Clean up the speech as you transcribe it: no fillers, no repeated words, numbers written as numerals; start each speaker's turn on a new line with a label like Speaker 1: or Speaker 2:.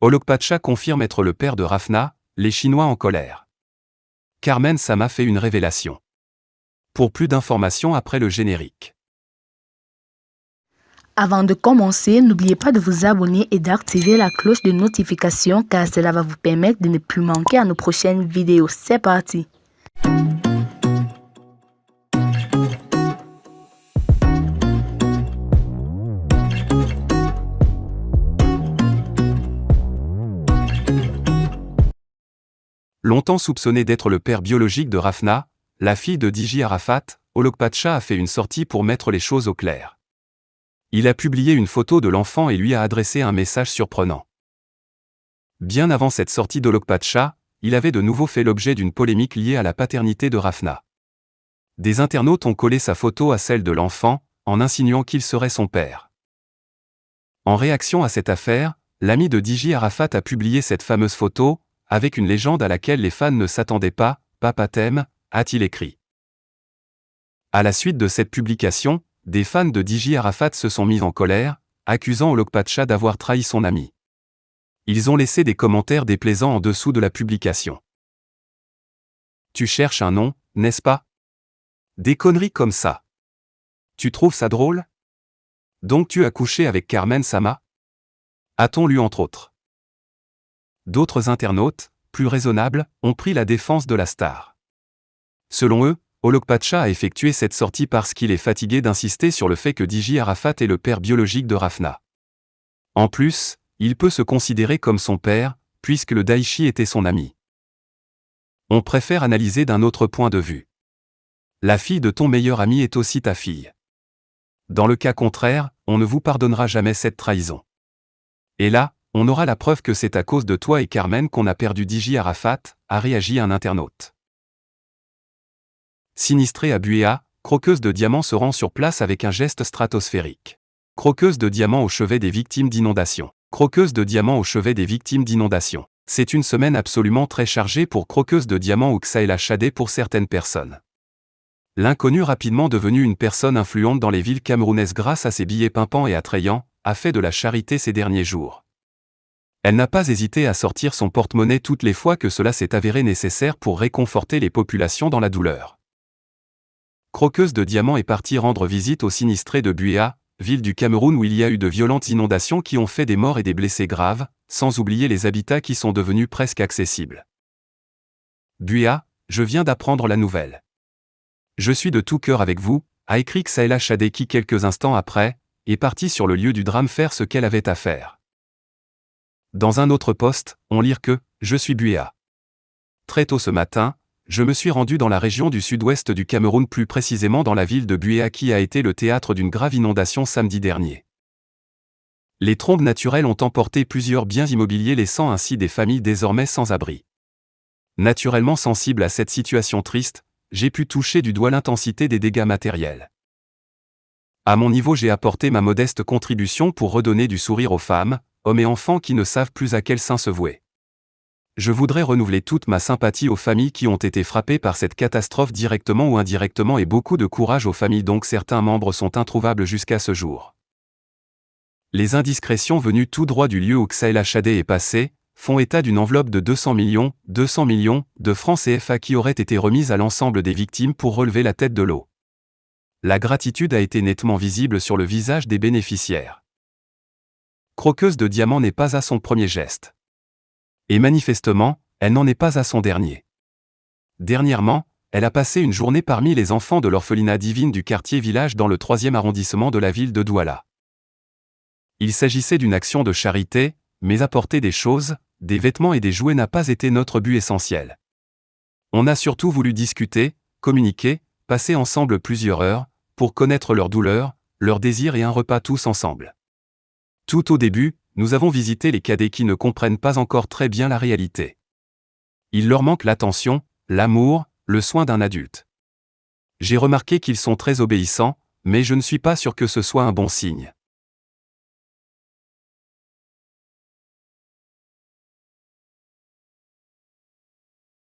Speaker 1: Olokpacha confirme être le père de Rafna, les Chinois en colère. Carmen Sama fait une révélation. Pour plus d'informations après le générique.
Speaker 2: Avant de commencer, n'oubliez pas de vous abonner et d'activer la cloche de notification car cela va vous permettre de ne plus manquer à nos prochaines vidéos. C'est parti!
Speaker 1: Longtemps soupçonné d'être le père biologique de Rafna, la fille de Diji Arafat, Olokpacha a fait une sortie pour mettre les choses au clair. Il a publié une photo de l'enfant et lui a adressé un message surprenant. Bien avant cette sortie d'Olokpacha, il avait de nouveau fait l'objet d'une polémique liée à la paternité de Rafna. Des internautes ont collé sa photo à celle de l'enfant, en insinuant qu'il serait son père. En réaction à cette affaire, l'ami de Diji Arafat a publié cette fameuse photo, avec une légende à laquelle les fans ne s'attendaient pas, « Papa t'aime », a-t-il écrit. À la suite de cette publication, des fans de Diji Arafat se sont mis en colère, accusant Olokpacha d'avoir trahi son ami. Ils ont laissé des commentaires déplaisants en dessous de la publication. Tu cherches un nom, n'est-ce pas? Des conneries comme ça. Tu trouves ça drôle? Donc tu as couché avec Carmen Sama? A-t-on lu entre autres? D'autres internautes, plus raisonnables, ont pris la défense de la star. Selon eux, Olokpacha a effectué cette sortie parce qu'il est fatigué d'insister sur le fait que Diji Arafat est le père biologique de Rafna. En plus, il peut se considérer comme son père, puisque le Daichi était son ami. On préfère analyser d'un autre point de vue. La fille de ton meilleur ami est aussi ta fille. Dans le cas contraire, on ne vous pardonnera jamais cette trahison. Et là, on aura la preuve que c'est à cause de toi et Carmen qu'on a perdu Diji Arafat, a réagi un internaute. Sinistrée à Buea, croqueuse de diamants se rend sur place avec un geste stratosphérique. Croqueuse de diamants au chevet des victimes d'inondations. Croqueuse de diamants au chevet des victimes d'inondations. C'est une semaine absolument très chargée pour Croqueuse de diamants ou Ksaela Chadé pour certaines personnes. L'inconnu rapidement devenu une personne influente dans les villes camerounaises grâce à ses billets pimpants et attrayants, a fait de la charité ces derniers jours. Elle n'a pas hésité à sortir son porte-monnaie toutes les fois que cela s'est avéré nécessaire pour réconforter les populations dans la douleur. Croqueuse de diamants est partie rendre visite aux sinistrés de Buea, ville du Cameroun où il y a eu de violentes inondations qui ont fait des morts et des blessés graves, sans oublier les habitats qui sont devenus presque accessibles. Buea, je viens d'apprendre la nouvelle. Je suis de tout cœur avec vous, a écrit Ksaela Chadé qui quelques instants après, est partie sur le lieu du drame faire ce qu'elle avait à faire. Dans un autre post, on lit que « Je suis Buea. Très tôt ce matin, je me suis rendu dans la région du sud-ouest du Cameroun plus précisément dans la ville de Buea qui a été le théâtre d'une grave inondation samedi dernier. Les trombes naturelles ont emporté plusieurs biens immobiliers laissant ainsi des familles désormais sans abri. Naturellement sensible à cette situation triste, j'ai pu toucher du doigt l'intensité des dégâts matériels. À mon niveau j'ai apporté ma modeste contribution pour redonner du sourire aux femmes, hommes et enfants qui ne savent plus à quel saint se vouer. Je voudrais renouveler toute ma sympathie aux familles qui ont été frappées par cette catastrophe directement ou indirectement et beaucoup de courage aux familles dont certains membres sont introuvables jusqu'à ce jour. Les indiscrétions venues tout droit du lieu où Ksaela Chadé est passée, font état d'une enveloppe de 200 millions de francs CFA qui aurait été remise à l'ensemble des victimes pour relever la tête de l'eau. La gratitude a été nettement visible sur le visage des bénéficiaires. Croqueuse de diamants n'est pas à son premier geste. Et manifestement, elle n'en est pas à son dernier. Dernièrement, elle a passé une journée parmi les enfants de l'orphelinat divine du quartier village dans le 3e arrondissement de la ville de Douala. Il s'agissait d'une action de charité, mais apporter des choses, des vêtements et des jouets n'a pas été notre but essentiel. On a surtout voulu discuter, communiquer, passer ensemble plusieurs heures, pour connaître leurs douleurs, leurs désirs et un repas tous ensemble. Tout au début, nous avons visité les cadets qui ne comprennent pas encore très bien la réalité. Il leur manque l'attention, l'amour, le soin d'un adulte. J'ai remarqué qu'ils sont très obéissants, mais je ne suis pas sûr que ce soit un bon signe.